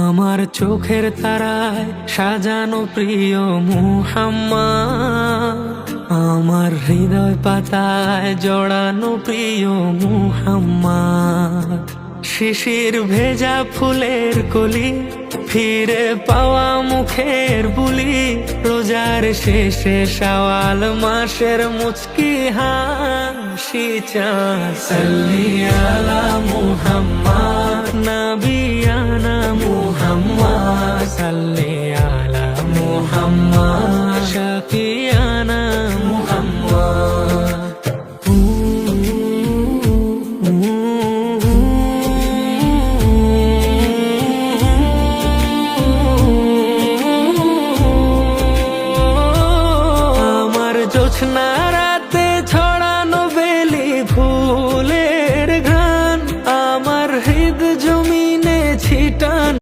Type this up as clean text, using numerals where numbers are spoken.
আমার চোখের তারায় সাজানো প্রিয় মুহাম্মদ, আমার হৃদয় পাতায় জড়ানো প্রিয় মুহাম্মদ। শিশির ভেজা ফুলের কলি, ফিরে পাওয়া মুখের বুলি, রোজার শেষে শাওয়াল মাসের মুচকি হাসি চাঁদ। সাল্লি আলা মুহাম্মদ নবিয়ানা মুহাম্মদ, সাল্লি আলা মুহাম্মদ শাফিয়ানা মুহাম্মদ। জোছনা